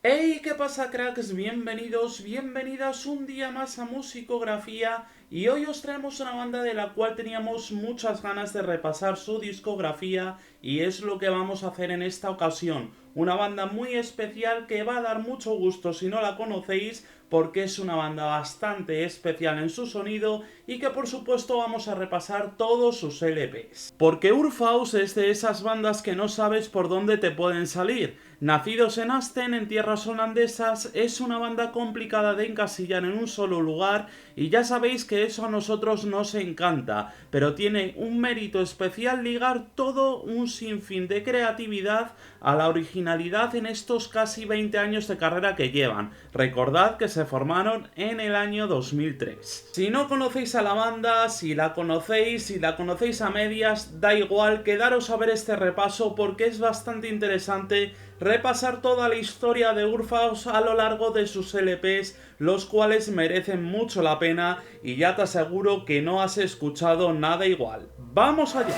Hey, ¿qué pasa, cracks? Bienvenidos, bienvenidas un día más a Musicografía, y hoy os traemos una banda de la cual teníamos muchas ganas de repasar su discografía, y es lo que vamos a hacer en esta ocasión. Una banda muy especial que va a dar mucho gusto si no la conocéis, porque es una banda bastante especial en su sonido y que por supuesto vamos a repasar todos sus LPs. Porque Urfaust es de esas bandas que no sabes por dónde te pueden salir. Nacidos en Asten, en tierras holandesas, es una banda complicada de encasillar en un solo lugar, y ya sabéis que eso a nosotros nos encanta, pero tiene un mérito especial ligar todo un sinfín de creatividad a la originalidad en estos casi 20 años de carrera que llevan. Recordad que se formaron en el año 2003. Si no conocéis a la banda, si la conocéis a medias, da igual, quedaros a ver este repaso porque es bastante interesante repasar toda la historia de Urfaust a lo largo de sus LPs, los cuales merecen mucho la pena y ya te aseguro que no has escuchado nada igual. ¡Vamos allá!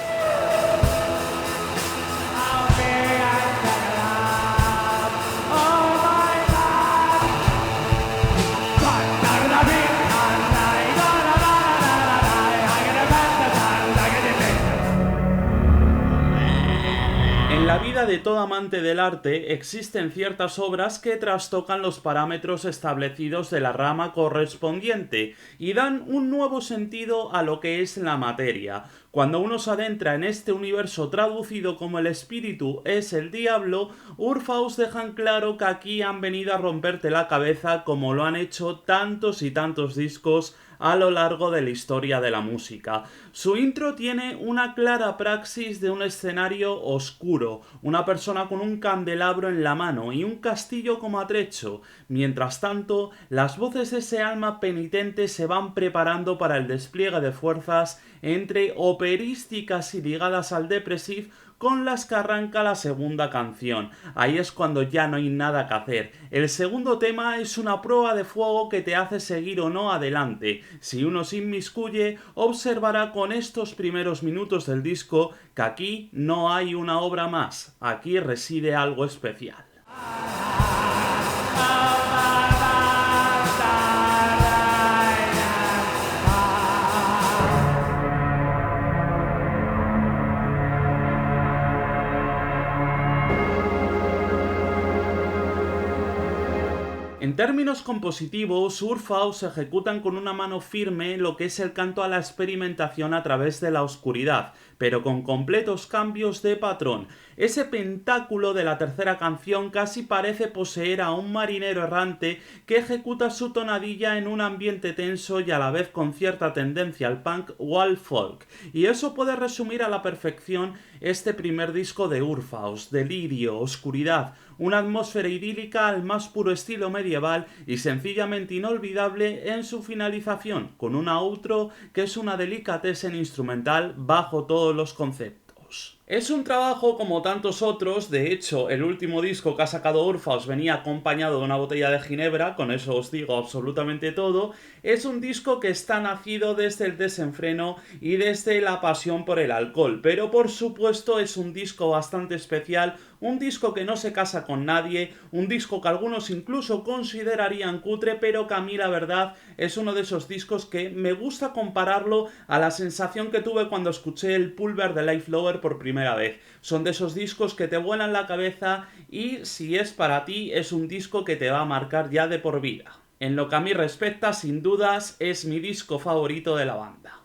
En la vida de todo amante del arte existen ciertas obras que trastocan los parámetros establecidos de la rama correspondiente y dan un nuevo sentido a lo que es la materia. Cuando uno se adentra en este universo traducido como el espíritu es el diablo, Urfaust dejan claro que aquí han venido a romperte la cabeza como lo han hecho tantos y tantos discos a lo largo de la historia de la música. Su intro tiene una clara praxis de un escenario oscuro, una persona con un candelabro en la mano y un castillo como atrecho. Mientras tanto, las voces de ese alma penitente se van preparando para el despliegue de fuerzas entre operísticas y ligadas al depressive, con las que arranca la segunda canción. Ahí es cuando ya no hay nada que hacer. El segundo tema es una prueba de fuego que te hace seguir o no adelante. Si uno se inmiscuye, observará con estos primeros minutos del disco que aquí no hay una obra más. Aquí reside algo especial. En términos compositivos, Urfaust ejecutan con una mano firme lo que es el canto a la experimentación a través de la oscuridad, pero con completos cambios de patrón. Ese pentáculo de la tercera canción casi parece poseer a un marinero errante que ejecuta su tonadilla en un ambiente tenso y a la vez con cierta tendencia al punk o al folk. Y eso puede resumir a la perfección este primer disco de Urfaust: delirio, oscuridad, una atmósfera idílica al más puro estilo medieval y sencillamente inolvidable en su finalización, con una outro que es una delicatessen instrumental bajo todos los conceptos. Es un trabajo como tantos otros. De hecho, el último disco que ha sacado Urfaust venía acompañado de una botella de ginebra, con eso os digo absolutamente todo. Es un disco que está nacido desde el desenfreno y desde la pasión por el alcohol, pero por supuesto es un disco bastante especial, un disco que no se casa con nadie, un disco que algunos incluso considerarían cutre, pero que a mí la verdad es uno de esos discos que me gusta compararlo a la sensación que tuve cuando escuché el Pulver de Life Lover por primera vez. Son de esos discos que te vuelan la cabeza y si es para ti es un disco que te va a marcar ya de por vida. En lo que a mí respecta, sin dudas, es mi disco favorito de la banda.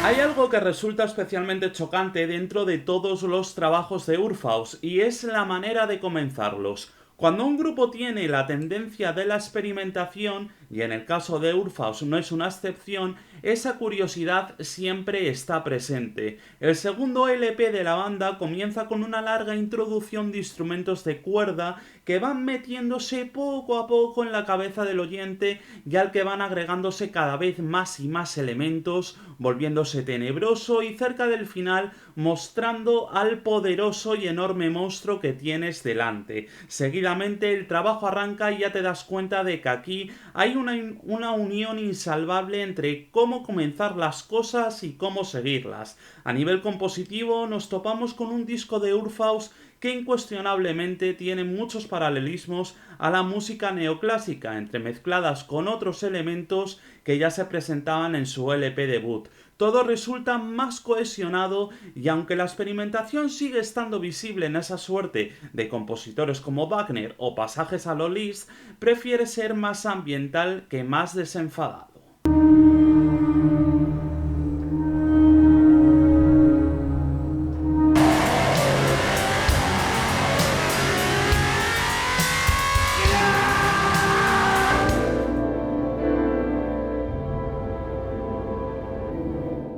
Hay algo que resulta especialmente chocante dentro de todos los trabajos de Urfaust, y es la manera de comenzarlos. Cuando un grupo tiene la tendencia de la experimentación, y en el caso de Urfaust no es una excepción, esa curiosidad siempre está presente. El segundo LP de la banda comienza con una larga introducción de instrumentos de cuerda que van metiéndose poco a poco en la cabeza del oyente y al que van agregándose cada vez más y más elementos, volviéndose tenebroso y cerca del final mostrando al poderoso y enorme monstruo que tienes delante. Seguidamente el trabajo arranca y ya te das cuenta de que aquí hay una unión insalvable entre cómo comenzar las cosas y cómo seguirlas. A nivel compositivo nos topamos con un disco de Urfaust que incuestionablemente tiene muchos paralelismos a la música neoclásica, entremezcladas con otros elementos que ya se presentaban en su LP debut. Todo resulta más cohesionado y aunque la experimentación sigue estando visible en esa suerte de compositores como Wagner o pasajes a lo Liszt, prefiere ser más ambiental que más desenfadado.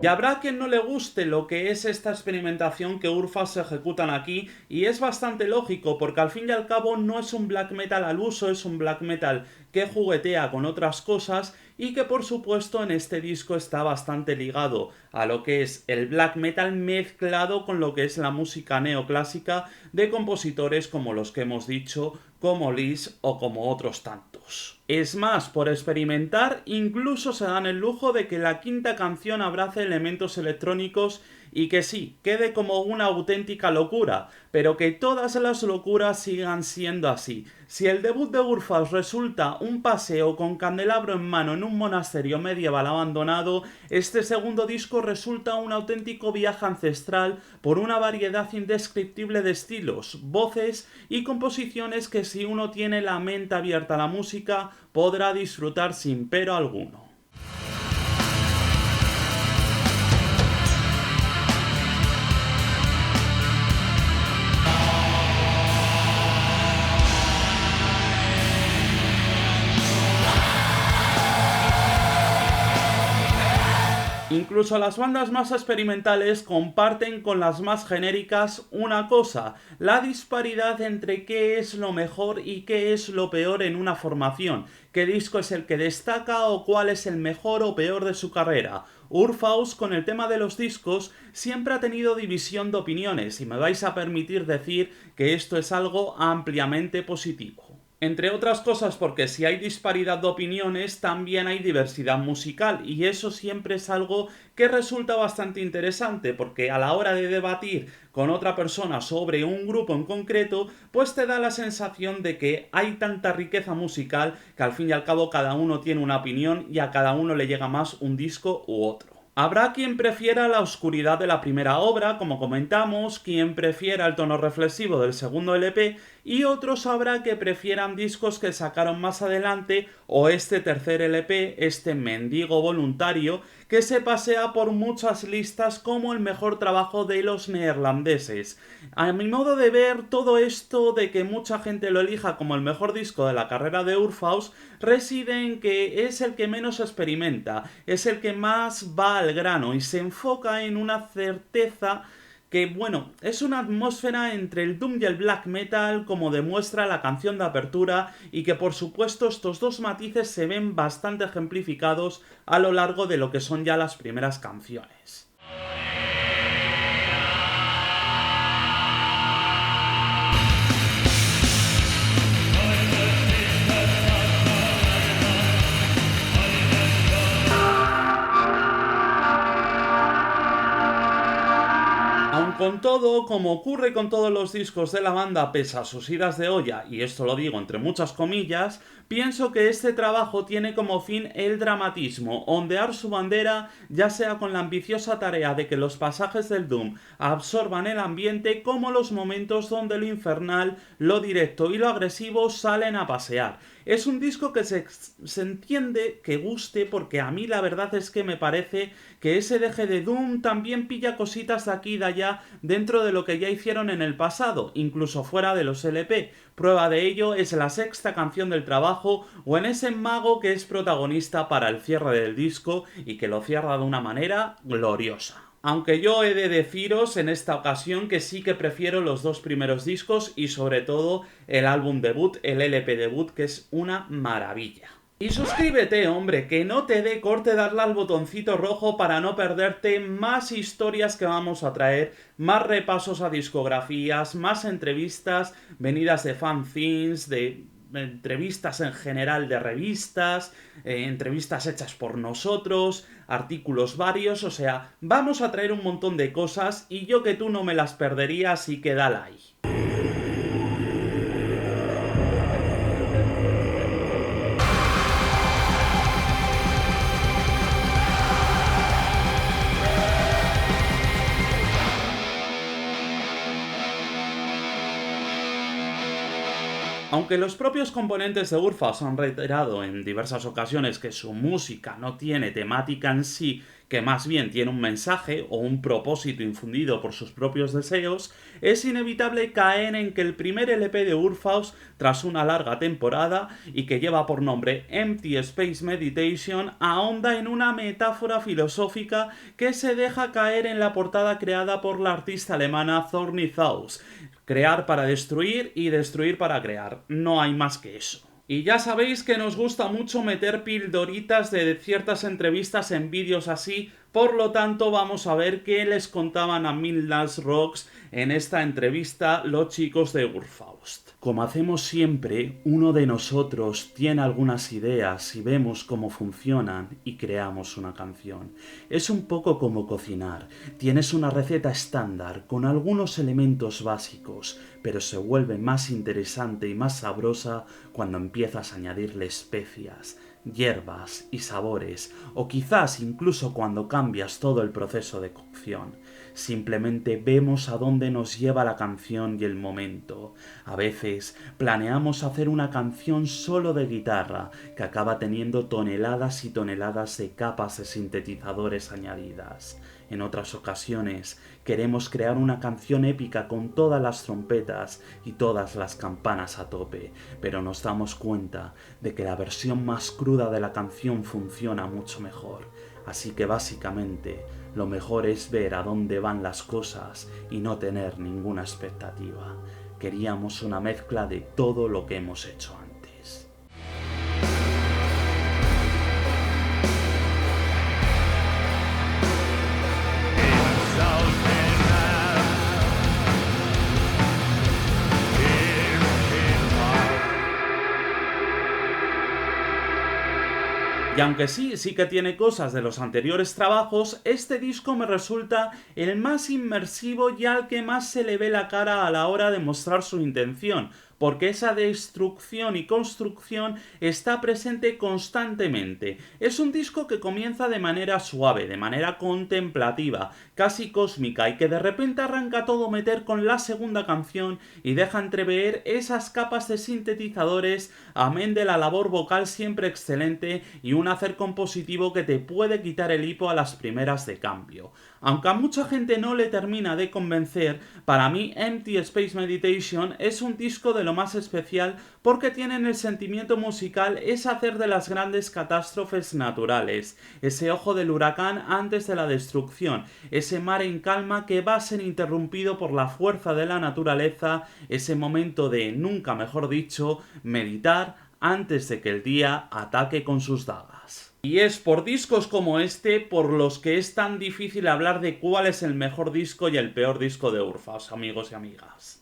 Y habrá quien no le guste lo que es esta experimentación que Urfaust ejecutan aquí, y es bastante lógico, porque al fin y al cabo no es un black metal al uso, es un black metal que juguetea con otras cosas y que por supuesto en este disco está bastante ligado a lo que es el black metal mezclado con lo que es la música neoclásica de compositores como los que hemos dicho, como Liszt o como otros tantos. Es más, por experimentar, incluso se dan el lujo de que la quinta canción abrace elementos electrónicos y que sí, quede como una auténtica locura, pero que todas las locuras sigan siendo así. Si el debut de Urfaust resulta un paseo con candelabro en mano en un monasterio medieval abandonado, este segundo disco resulta un auténtico viaje ancestral por una variedad indescriptible de estilos, voces y composiciones que si uno tiene la mente abierta a la música podrá disfrutar sin pero alguno. Incluso las bandas más experimentales comparten con las más genéricas una cosa: la disparidad entre qué es lo mejor y qué es lo peor en una formación, qué disco es el que destaca o cuál es el mejor o peor de su carrera. Urfaust, con el tema de los discos, siempre ha tenido división de opiniones y me vais a permitir decir que esto es algo ampliamente positivo. Entre otras cosas porque si hay disparidad de opiniones también hay diversidad musical, y eso siempre es algo que resulta bastante interesante, porque a la hora de debatir con otra persona sobre un grupo en concreto, pues te da la sensación de que hay tanta riqueza musical que al fin y al cabo cada uno tiene una opinión y a cada uno le llega más un disco u otro. Habrá quien prefiera la oscuridad de la primera obra, como comentamos, quien prefiera el tono reflexivo del segundo LP, y otros habrá que prefieran discos que sacaron más adelante, o este tercer LP, este mendigo voluntario, que se pasea por muchas listas como el mejor trabajo de los neerlandeses. A mi modo de ver, todo esto de que mucha gente lo elija como el mejor disco de la carrera de Urfaust reside en que es el que menos experimenta, es el que más va al grano y se enfoca en una certeza que, bueno, es una atmósfera entre el doom y el black metal, como demuestra la canción de apertura, y que por supuesto estos dos matices se ven bastante ejemplificados a lo largo de lo que son ya las primeras canciones. Con todo, como ocurre con todos los discos de la banda pese a sus idas de olla, y esto lo digo entre muchas comillas, pienso que este trabajo tiene como fin el dramatismo, ondear su bandera, ya sea con la ambiciosa tarea de que los pasajes del Doom absorban el ambiente, como los momentos donde lo infernal, lo directo y lo agresivo salen a pasear. Es un disco que se entiende que guste porque a mí la verdad es que me parece que ese deje de Doom también pilla cositas de aquí y de allá dentro de lo que ya hicieron en el pasado, incluso fuera de los LP. Prueba de ello es la sexta canción del trabajo o en ese mago que es protagonista para el cierre del disco y que lo cierra de una manera gloriosa. Aunque yo he de deciros en esta ocasión que sí que prefiero los dos primeros discos y sobre todo el álbum debut, el LP debut, que es una maravilla. Y suscríbete, hombre, que no te dé corte darle al botoncito rojo para no perderte más historias que vamos a traer, más repasos a discografías, más entrevistas venidas de fanzines, de entrevistas en general de revistas, entrevistas hechas por nosotros, artículos varios, o sea, vamos a traer un montón de cosas y yo que tú no me las perdería, así que dale ahí. Aunque los propios componentes de Urfaus han reiterado en diversas ocasiones que su música no tiene temática en sí, que más bien tiene un mensaje o un propósito infundido por sus propios deseos, es inevitable caer en que el primer LP de Urfaus, tras una larga temporada y que lleva por nombre Empty Space Meditation, ahonda en una metáfora filosófica que se deja caer en la portada creada por la artista alemana Thorny Thaus. Crear para destruir y destruir para crear. No hay más que eso. Y ya sabéis que nos gusta mucho meter pildoritas de ciertas entrevistas en vídeos así, por lo tanto vamos a ver qué les contaban a Midnight Rocks en esta entrevista los chicos de Urfaust. Como hacemos siempre, uno de nosotros tiene algunas ideas y vemos cómo funcionan y creamos una canción. Es un poco como cocinar. Tienes una receta estándar con algunos elementos básicos, pero se vuelve más interesante y más sabrosa cuando empiezas a añadirle especias, hierbas y sabores, o quizás incluso cuando cambias todo el proceso de cocción. Simplemente vemos a dónde nos lleva la canción y el momento. A veces planeamos hacer una canción solo de guitarra, que acaba teniendo toneladas y toneladas de capas de sintetizadores añadidas. En otras ocasiones queremos crear una canción épica con todas las trompetas y todas las campanas a tope, pero nos damos cuenta de que la versión más cruda de la canción funciona mucho mejor. Así que básicamente lo mejor es ver a dónde van las cosas y no tener ninguna expectativa. Queríamos una mezcla de todo lo que hemos hecho antes. Y aunque sí que tiene cosas de los anteriores trabajos, este disco me resulta el más inmersivo y al que más se le ve la cara a la hora de mostrar su intención, porque esa destrucción y construcción está presente constantemente. Es un disco que comienza de manera suave, de manera contemplativa, casi cósmica, y que de repente arranca todo meter con la segunda canción y deja entrever esas capas de sintetizadores, amén de la labor vocal siempre excelente y un hacer compositivo que te puede quitar el hipo a las primeras de cambio. Aunque a mucha gente no le termina de convencer, para mí Empty Space Meditation es un disco de lo más especial porque tiene en el sentimiento musical es hacer de las grandes catástrofes naturales, ese ojo del huracán antes de la destrucción, ese mar en calma que va a ser interrumpido por la fuerza de la naturaleza, ese momento de, nunca mejor dicho, meditar antes de que el día ataque con sus dagas. Y es por discos como este por los que es tan difícil hablar de cuál es el mejor disco y el peor disco de Urfaust, amigos y amigas.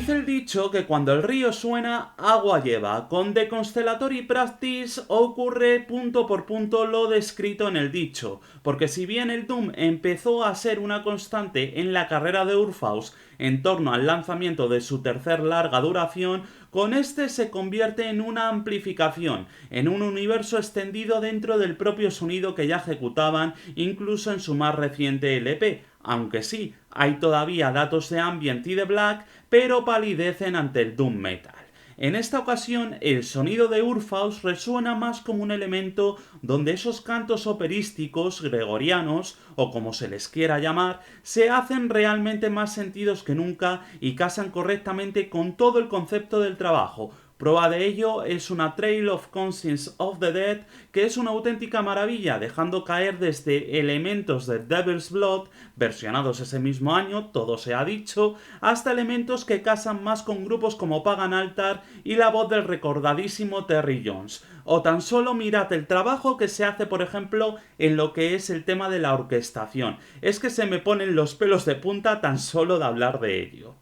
Dice el dicho que cuando el río suena, agua lleva. Con The Constellatory Practice ocurre punto por punto lo descrito en el dicho, porque si bien el Doom empezó a ser una constante en la carrera de Urfaus en torno al lanzamiento de su tercer larga duración, con este se convierte en una amplificación, en un universo extendido dentro del propio sonido que ya ejecutaban, incluso en su más reciente LP, aunque sí, hay todavía datos de ambient y de black, pero palidecen ante el doom metal. En esta ocasión, el sonido de Urfaus resuena más como un elemento donde esos cantos operísticos, gregorianos, o como se les quiera llamar, se hacen realmente más sentidos que nunca y casan correctamente con todo el concepto del trabajo. Prueba de ello es una Trail of Conscience of the Dead, que es una auténtica maravilla, dejando caer desde elementos de Devil's Blood, versionados ese mismo año, todo se ha dicho, hasta elementos que casan más con grupos como Pagan Altar y la voz del recordadísimo Terry Jones. O tan solo mirad el trabajo que se hace, por ejemplo, en lo que es el tema de la orquestación. Es que se me ponen los pelos de punta tan solo de hablar de ello.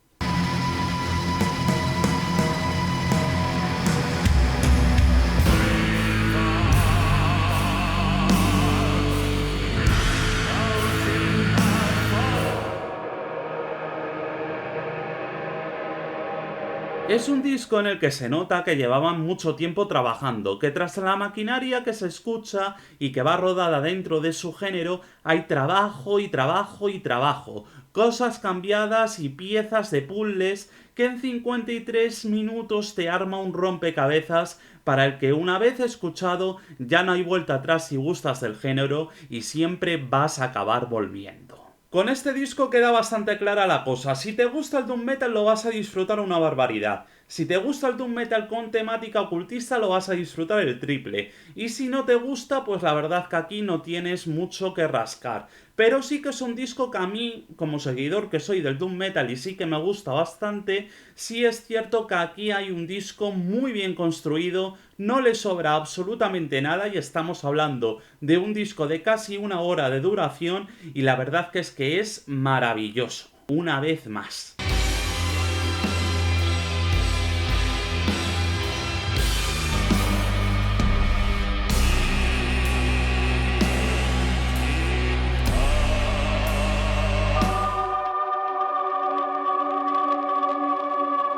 Es un disco en el que se nota que llevaban mucho tiempo trabajando, que tras la maquinaria que se escucha y que va rodada dentro de su género, hay trabajo y trabajo y trabajo, cosas cambiadas y piezas de puzzles que en 53 minutos te arma un rompecabezas para el que una vez escuchado ya no hay vuelta atrás si gustas del género y siempre vas a acabar volviendo. Con este disco queda bastante clara la cosa. Si te gusta el Doom Metal lo vas a disfrutar una barbaridad. Si te gusta el Doom Metal con temática ocultista lo vas a disfrutar el triple. Y si no te gusta, pues la verdad que aquí no tienes mucho que rascar. Pero sí que es un disco que a mí, como seguidor que soy del Doom Metal y sí que me gusta bastante, sí es cierto que aquí hay un disco muy bien construido, no le sobra absolutamente nada y estamos hablando de un disco de casi una hora de duración y la verdad que es maravilloso, una vez más.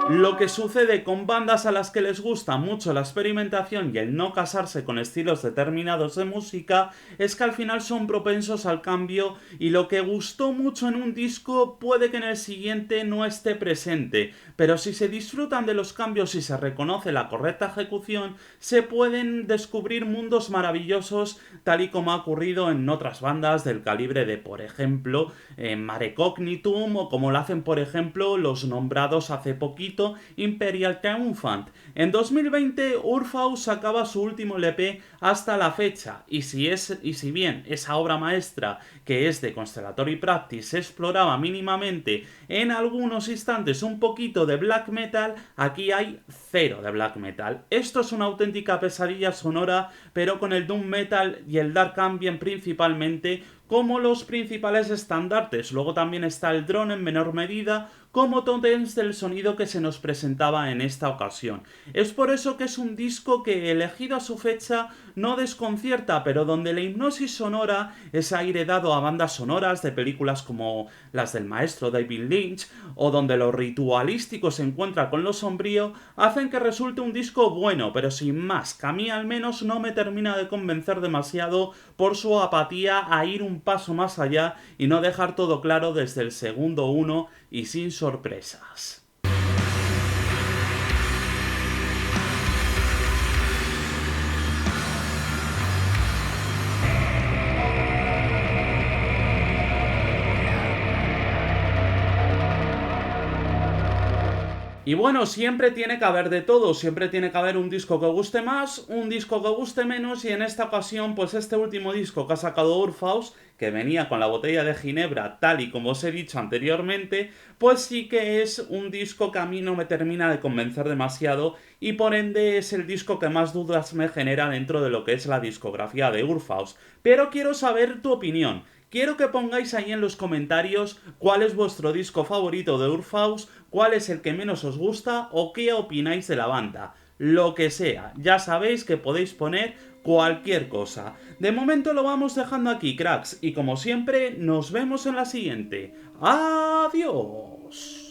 Lo que sucede con bandas a las que les gusta mucho la experimentación y el no casarse con estilos determinados de música es que al final son propensos al cambio y lo que gustó mucho en un disco puede que en el siguiente no esté presente, pero si se disfrutan de los cambios y se reconoce la correcta ejecución, se pueden descubrir mundos maravillosos tal y como ha ocurrido en otras bandas del calibre de, por ejemplo, Mare Cognitum o como lo hacen, por ejemplo, los nombrados hace poquito Imperial Triumphant. En 2020 Urfaus sacaba su último LP hasta la fecha y si bien esa obra maestra que es de Constellatory Practice se exploraba mínimamente en algunos instantes un poquito de black metal, aquí hay cero de black metal. Esto es una auténtica pesadilla sonora, pero con el doom metal y el dark ambient principalmente como los principales estandartes. Luego también está el drone en menor medida como tótems del sonido que se nos presentaba en esta ocasión. Es por eso que es un disco que, elegido a su fecha, no desconcierta, pero donde la hipnosis sonora, ese aire dado a bandas sonoras de películas como las del maestro David Lynch, o donde lo ritualístico se encuentra con lo sombrío, hacen que resulte un disco bueno, pero sin más, que a mí al menos no me termina de convencer demasiado por su apatía a ir un paso más allá y no dejar todo claro desde el segundo uno y sin sorpresas. Y bueno, siempre tiene que haber de todo, siempre tiene que haber un disco que guste más, un disco que guste menos, y en esta ocasión, pues este último disco que ha sacado Urfaus, que venía con la botella de ginebra, tal y como os he dicho anteriormente, pues sí que es un disco que a mí no me termina de convencer demasiado, y por ende es el disco que más dudas me genera dentro de lo que es la discografía de Urfaus. Pero quiero saber tu opinión. Quiero que pongáis ahí en los comentarios cuál es vuestro disco favorito de Urfaus, cuál es el que menos os gusta o qué opináis de la banda. Lo que sea, ya sabéis que podéis poner cualquier cosa. De momento lo vamos dejando aquí, cracks, y como siempre, nos vemos en la siguiente. ¡Adiós!